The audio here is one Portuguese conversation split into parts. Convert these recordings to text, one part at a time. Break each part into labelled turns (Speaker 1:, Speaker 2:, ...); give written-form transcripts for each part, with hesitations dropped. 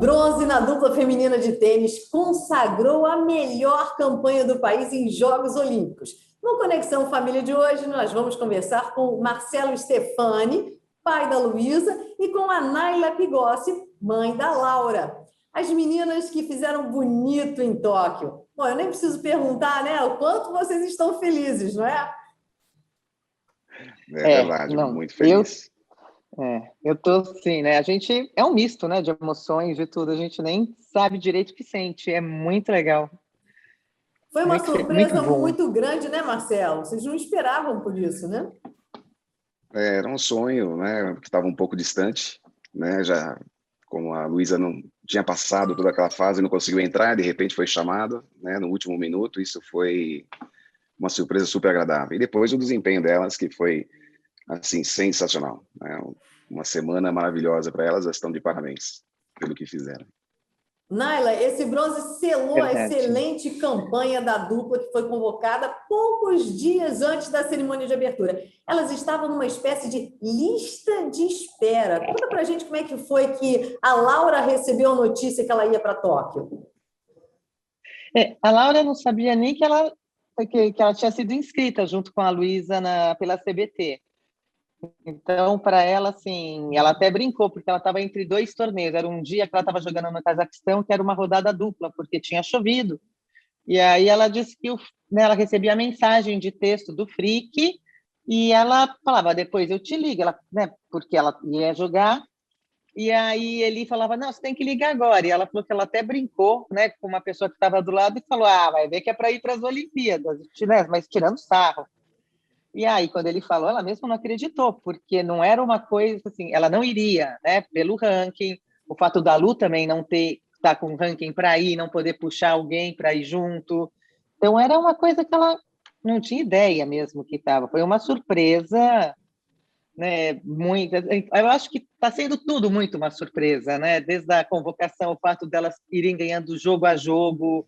Speaker 1: bronze na dupla feminina de tênis consagrou a melhor campanha do país em Jogos Olímpicos. No Conexão Família de hoje, nós vamos conversar com Marcelo Stefani, pai da Luísa, e com a Naila Pigossi, mãe da Laura. As meninas que fizeram bonito em Tóquio. Bom, eu nem preciso perguntar, né, o quanto vocês estão felizes, não é?
Speaker 2: É verdade,
Speaker 3: não,
Speaker 2: muito feliz.
Speaker 3: Eu tô sim, né? A gente é um misto, né, de emoções, de tudo. A gente nem sabe direito o que sente. É muito legal.
Speaker 1: Foi uma surpresa
Speaker 3: muito bom.
Speaker 1: muito grande, né, Marcelo? Vocês não esperavam por isso, né?
Speaker 2: Era um sonho, né, que estava um pouco distante, né, já como a Luísa não tinha passado toda aquela fase, não conseguiu entrar, de repente foi chamado, né, no último minuto. Isso foi uma surpresa super agradável. E depois o desempenho delas, que foi assim sensacional, né? Uma semana maravilhosa para elas. Elas estão de parabéns pelo que fizeram.
Speaker 1: Naila, esse bronze selou a excelente campanha da dupla que foi convocada poucos dias antes da cerimônia de abertura. Elas estavam numa espécie de lista de espera. Conta pra gente como é que foi que a Laura recebeu a notícia que ela ia para Tóquio.
Speaker 3: A Laura não sabia nem que ela tinha sido inscrita junto com a Luísa pela CBT. Então, para ela, assim, ela até brincou, porque ela estava entre dois torneios. Era um dia que ela estava jogando no Cazaquistão, que era uma rodada dupla, porque tinha chovido. E aí ela disse que ela recebia a mensagem de texto do Frick, e ela falava, depois eu te ligo, né, porque ela ia jogar. E aí ele falava, não, você tem que ligar agora. E ela falou que ela até brincou, né, com uma pessoa que estava do lado e falou, vai ver que é para ir para as Olimpíadas, né, mas tirando sarro. E aí, quando ele falou, ela mesma não acreditou, porque não era uma coisa assim, ela não iria, né, pelo ranking, o fato da Lu também não estar com ranking para ir, não poder puxar alguém para ir junto. Então, era uma coisa que ela não tinha ideia mesmo que estava. Foi uma surpresa, né, muito. Eu acho que está sendo tudo muito uma surpresa, né, desde a convocação, o fato delas irem ganhando jogo a jogo,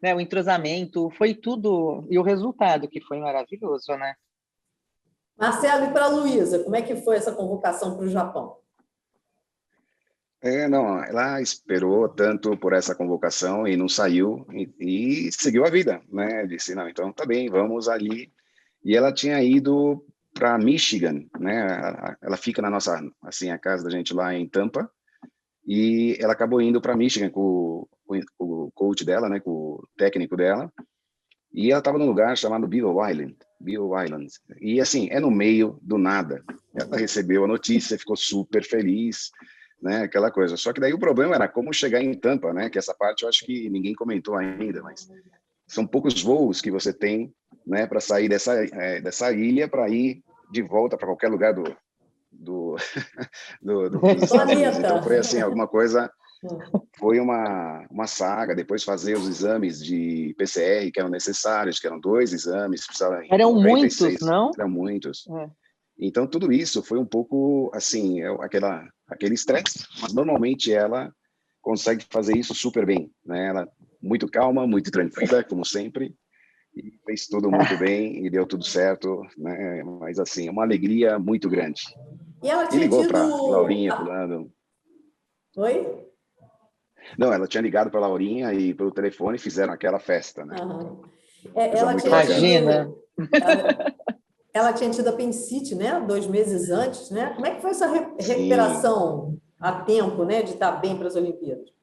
Speaker 3: né, o entrosamento, foi tudo, e o resultado, que foi maravilhoso, né?
Speaker 1: Marcelo, e para a Luísa, como é que foi essa convocação para o Japão?
Speaker 2: Não, ela esperou tanto por essa convocação e não saiu e seguiu a vida, né? Disse, não, então tá bem, vamos ali. E ela tinha ido para Michigan, né? Ela fica na nossa, assim, a casa da gente lá em Tampa, e ela acabou indo para Michigan com o coach dela, né? Com o técnico dela. E ela estava num lugar chamado Beagle Island. E assim, é no meio do nada. Ela recebeu a notícia, ficou super feliz, né? Aquela coisa. Só que daí o problema era como chegar em Tampa, né? Que essa parte eu acho que ninguém comentou ainda, mas são poucos voos que você tem, né? Para sair dessa ilha para ir de volta para qualquer lugar dos Estados Unidos. Então foi assim, alguma coisa. Foi uma saga, depois fazer os exames de PCR que eram necessários, que eram 2 exames, precisava
Speaker 3: eram
Speaker 2: 96,
Speaker 3: muitos, não?
Speaker 2: Eram muitos. Então, tudo isso foi um pouco, assim, aquele estresse, mas normalmente ela consegue fazer isso super bem, né? Ela muito calma, muito tranquila, como sempre, e fez tudo muito bem, e deu tudo certo, né? Mas, assim, uma alegria muito grande.
Speaker 1: E ela
Speaker 2: E
Speaker 1: tinha
Speaker 2: ligou
Speaker 1: tido...
Speaker 2: para Laurinha, pulando.
Speaker 1: Oi?
Speaker 2: Não, ela tinha ligado para a Laurinha e pelo telefone fizeram aquela festa, né?
Speaker 1: Ela
Speaker 2: muito
Speaker 1: tinha
Speaker 3: Imagina.
Speaker 1: tido... Ela tinha tido apendicite, né? 2 meses antes, né? Como é que foi essa recuperação a tempo, né? De estar bem para as Olimpíadas?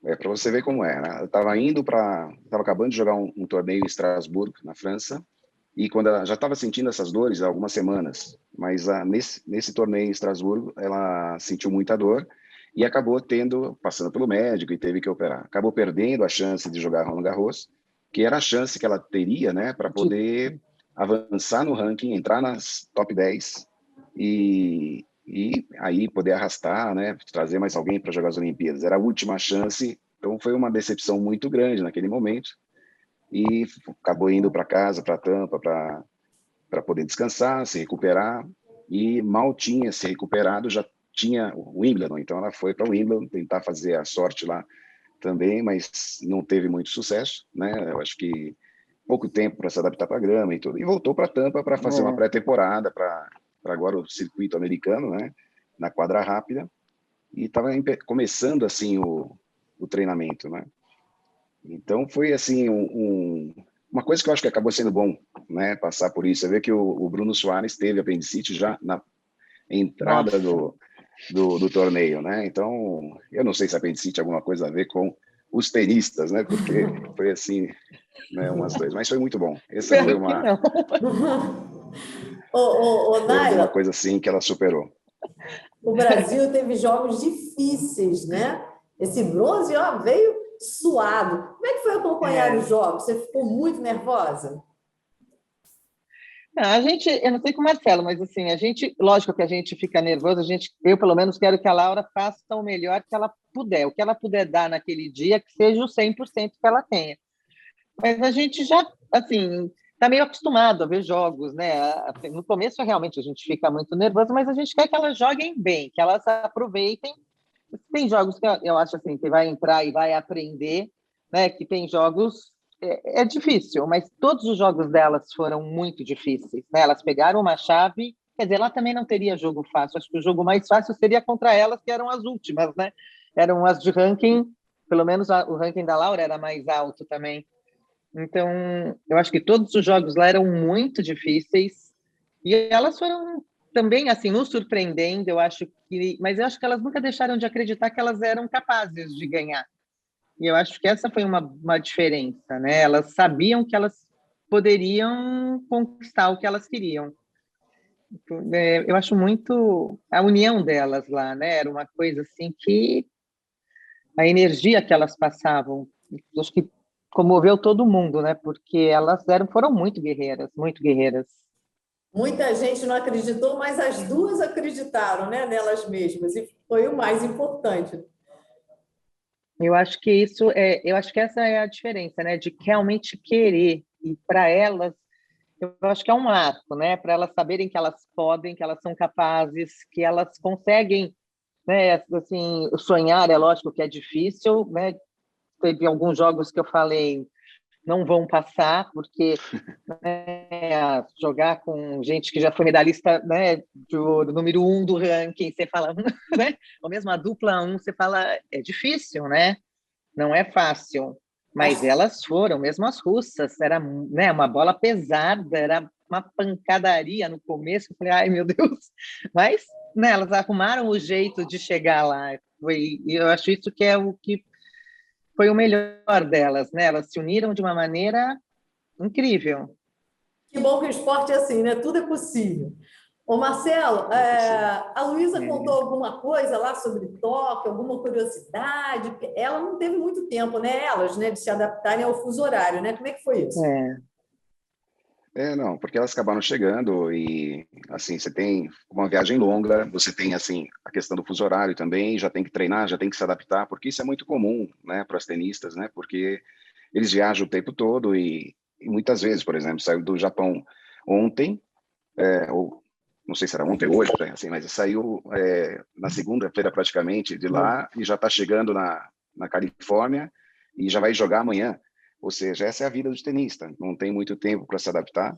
Speaker 2: Para você ver como é, né? Eu estava acabando de jogar um torneio em Estrasburgo, na França, e quando ela já estava sentindo essas dores há algumas semanas, mas nesse torneio em Estrasburgo, ela sentiu muita dor e acabou passando pelo médico e teve que operar. Acabou perdendo a chance de jogar Roland Garros, que era a chance que ela teria, né, para poder avançar no ranking, entrar nas top 10 e aí poder arrastar, né, trazer mais alguém para jogar as Olimpíadas. Era a última chance, então foi uma decepção muito grande naquele momento, e acabou indo para casa, para Tampa, para poder descansar, se recuperar, e mal tinha se recuperado, já tinha o Wimbledon, então ela foi para o Wimbledon tentar fazer a sorte lá também, mas não teve muito sucesso, né? Eu acho que pouco tempo para se adaptar para a grama e tudo, e voltou para Tampa para fazer uma pré-temporada para agora o circuito americano, né? Na quadra rápida, e estava começando assim o treinamento, né? Então foi assim uma coisa que eu acho que acabou sendo bom, né? Passar por isso. Você vê que o Bruno Soares teve apendicite já na entrada do torneio, né? Então eu não sei se apendicite tem alguma coisa a ver com os tenistas, né? Porque foi assim, né? Umas coisas, mas foi muito bom. Essa foi
Speaker 3: Espero que não.
Speaker 1: Ô,
Speaker 2: foi alguma
Speaker 1: Naila,
Speaker 2: coisa assim que ela superou.
Speaker 1: o Brasil teve jogos difíceis, né? Esse bronze, ó, veio suado. Como é que foi acompanhar os jogos? Você ficou muito nervosa?
Speaker 3: A gente, eu não sei com o Marcelo, mas assim, a gente, lógico que a gente fica nervoso, eu pelo menos quero que a Laura faça o melhor que ela puder, o que ela puder dar naquele dia, que seja o 100% que ela tenha. Mas a gente já, assim, está meio acostumado a ver jogos, né? No começo, realmente, a gente fica muito nervoso, mas a gente quer que elas joguem bem, que elas aproveitem. Tem jogos que eu acho assim, que vai entrar e vai aprender, né? Que tem jogos é difícil, mas todos os jogos delas foram muito difíceis, né? Elas pegaram uma chave, quer dizer, lá também não teria jogo fácil. Acho que o jogo mais fácil seria contra elas, que eram as últimas, né? Eram as de ranking, pelo menos o ranking da Laura era mais alto também. Então, eu acho que todos os jogos lá eram muito difíceis e elas foram também assim nos surpreendendo. Mas eu acho que elas nunca deixaram de acreditar que elas eram capazes de ganhar. E eu acho que essa foi uma diferença, né? Elas sabiam que elas poderiam conquistar o que elas queriam. Eu acho muito a união delas lá, né? Era uma coisa assim que a energia que elas passavam, acho que comoveu todo mundo, né? Porque foram muito guerreiras, muito guerreiras.
Speaker 1: Muita gente não acreditou, mas as duas acreditaram, né, nelas mesmas, e foi o mais importante.
Speaker 3: Eu acho que essa é a diferença, né? De realmente querer. E para elas, eu acho que é um marco, né? Para elas saberem que elas podem, que elas são capazes, que elas conseguem, né? Assim, sonhar é lógico que é difícil, né? Teve alguns jogos que eu falei não vão passar, porque jogar com gente que já foi medalhista, né, do número 1 do ranking, você fala, né? Ou mesmo a dupla 1, você fala, é difícil, né? Não é fácil. Mas elas foram, mesmo as russas, era, né, uma bola pesada, era uma pancadaria no começo. Eu falei, ai meu Deus! Mas, né, elas arrumaram o jeito de chegar lá. E eu acho isso que é o que foi o melhor delas, né? Elas se uniram de uma maneira incrível.
Speaker 1: Que bom que o esporte é assim, né? Tudo é possível. Ô, Marcelo, a Luísa contou alguma coisa lá sobre Tóquio, alguma curiosidade? Porque ela não teve muito tempo, né? Elas, né, de se adaptarem ao fuso horário, né? Como é que foi isso?
Speaker 3: É.
Speaker 2: Não, porque elas acabaram chegando e, assim, você tem uma viagem longa, você tem, assim, a questão do fuso horário também, já tem que treinar, já tem que se adaptar, porque isso é muito comum, né, para as tenistas, né, porque eles viajam o tempo todo e muitas vezes, por exemplo, saiu do Japão ontem, ou não sei se era ontem ou hoje, assim, mas saiu na segunda-feira praticamente de lá e já está chegando na Califórnia e já vai jogar amanhã. Ou seja, essa é a vida do tenista. Não tem muito tempo para se adaptar,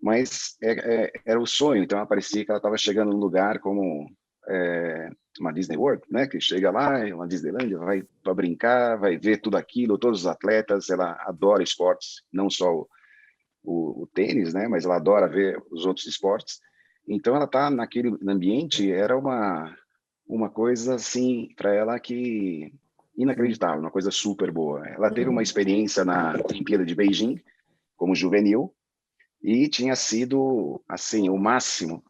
Speaker 2: mas era o sonho. Então, parecia que ela estava chegando num lugar como uma Disney World, né? Que chega lá, uma Disneylandia, vai para brincar, vai ver tudo aquilo, todos os atletas. Ela adora esportes, não só o tênis, né? Mas ela adora ver os outros esportes. Então, ela está naquele ambiente, era uma coisa assim para ela que inacreditável, uma coisa super boa. Ela teve uma experiência na Olimpíada de Beijing como juvenil e tinha sido assim o máximo,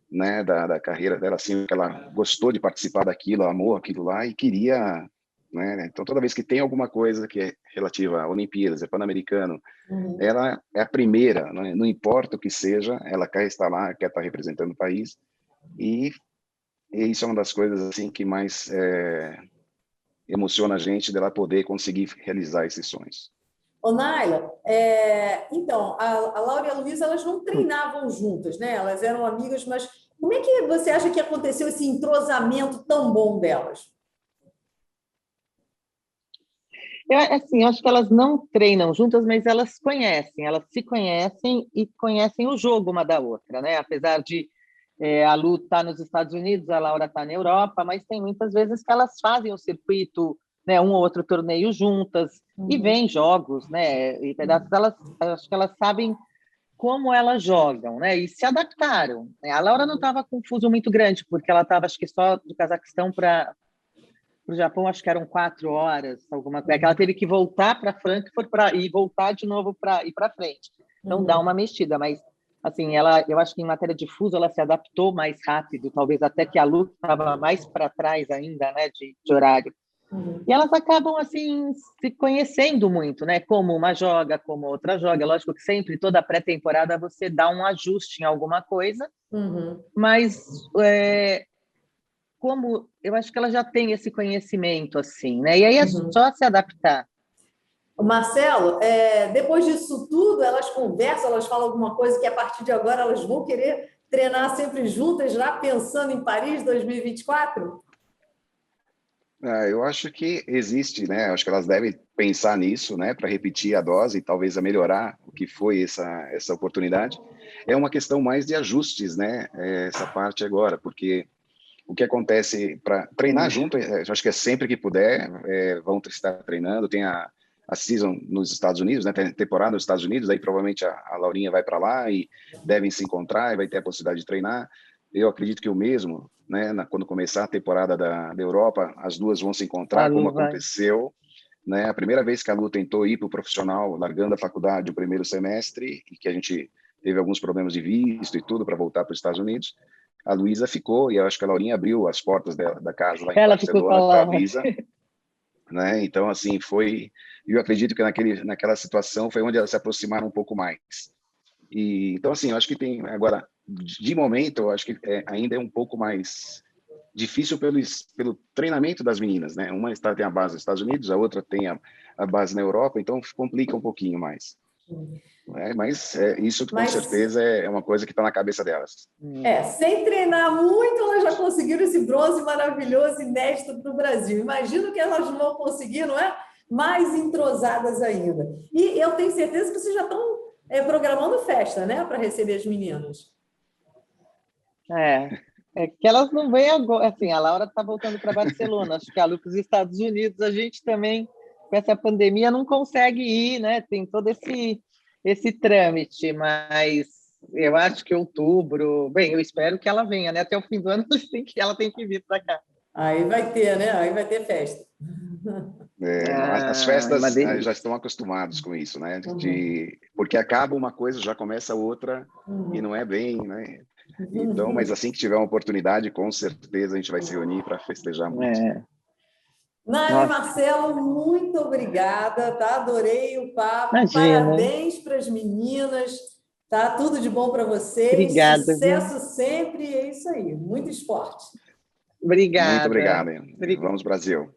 Speaker 2: né, da carreira dela, assim, que ela gostou de participar daquilo, amou aquilo lá e queria, né? Então toda vez que tem alguma coisa que é relativa a Olimpíadas, Pan-Americano, ela é a primeira, né? Não importa o que seja, ela quer estar lá, quer estar representando o país e isso é uma das coisas assim que mais emociona a gente dela poder conseguir realizar esses sonhos.
Speaker 1: Ô, Naila, então, a Laura e a Luísa, elas não treinavam juntas, né? Elas eram amigas, mas como é que você acha que aconteceu esse entrosamento tão bom delas?
Speaker 3: Assim, eu acho que elas não treinam juntas, mas elas se conhecem e conhecem o jogo uma da outra, né? Apesar de A Lu está nos Estados Unidos, a Laura está na Europa, mas tem muitas vezes que elas fazem o circuito, né, um ou outro torneio juntas, e vêm jogos, né? E elas, acho que elas sabem como elas jogam, né? E se adaptaram, né? A Laura não estava com um fuso muito grande, porque ela estava, acho que só do Cazaquistão para o Japão, acho que eram 4 horas, alguma coisa. Ela teve que voltar para Frankfurt e voltar de novo para ir para frente. Então dá uma mexida, mas assim, eu acho que em matéria de fuso ela se adaptou mais rápido, talvez até que a Lu estava mais para trás ainda, né, de horário. E elas acabam assim se conhecendo muito, né? Como uma joga, como outra joga. Lógico que sempre, toda pré-temporada, você dá um ajuste em alguma coisa, mas como eu acho que ela já tem esse conhecimento, assim, né? E aí é só se adaptar.
Speaker 1: Marcelo, depois disso tudo, elas conversam, elas falam alguma coisa que a partir de agora elas vão querer treinar sempre juntas, já pensando em Paris 2024?
Speaker 2: Eu acho que existe, né? Acho que elas devem pensar nisso, né? Para repetir a dose e talvez a melhorar o que foi essa oportunidade. É uma questão mais de ajustes, né? Essa parte agora, porque o que acontece para treinar junto, acho que é sempre que puder, vão estar treinando. Tem a season nos Estados Unidos, né? Tem temporada nos Estados Unidos, aí provavelmente a Laurinha vai para lá e devem se encontrar e vai ter a possibilidade de treinar. Eu acredito que o mesmo, né? Quando começar a temporada da Europa, as duas vão se encontrar, como aconteceu, né? A primeira vez que a Lu tentou ir para o profissional, largando a faculdade o primeiro semestre, e que a gente teve alguns problemas de visto e tudo para voltar para os Estados Unidos, a Luísa ficou, e eu acho que a Laurinha abriu as portas da casa lá em Barcelona para a Luísa, né? Então, assim, eu acredito que naquela situação foi onde elas se aproximaram um pouco mais. E então, assim, eu acho que tem agora, de momento, eu acho que ainda é um pouco mais difícil pelo treinamento das meninas, né? Uma tem a base nos Estados Unidos, a outra tem a base na Europa, então complica um pouquinho mais. Mas isso com certeza é uma coisa que está na cabeça delas.
Speaker 1: Sem treinar muito, elas já conseguiram esse bronze maravilhoso, inédito para o Brasil. Imagino que elas vão conseguir, não é? Mais entrosadas ainda. E eu tenho certeza que vocês já estão programando festa, né? Para receber as meninas.
Speaker 3: É que elas não vêm agora. Assim, a Laura está voltando para Barcelona, acho que a Lu para os Estados Unidos, a gente também, com essa pandemia, não consegue ir, né? Tem todo esse trâmite, mas eu acho que outubro, bem, eu espero que ela venha, né? Até o fim do ano ela tem que vir para cá.
Speaker 1: Aí vai ter, né? Aí vai ter festa.
Speaker 2: As festas já estão acostumados com isso, né? Porque acaba uma coisa, já começa outra, e não é bem, né? Então, mas assim que tiver uma oportunidade, com certeza a gente vai se reunir para festejar muito.
Speaker 1: Nani, Marcelo, muito obrigada, tá? Adorei o papo.
Speaker 3: Imagina.
Speaker 1: Parabéns para as meninas, tá? Tudo de bom para vocês.
Speaker 3: Obrigada.
Speaker 1: Sucesso sempre, é isso aí. Muito esporte.
Speaker 3: Obrigada.
Speaker 2: Muito obrigado. Vamos, Brasil.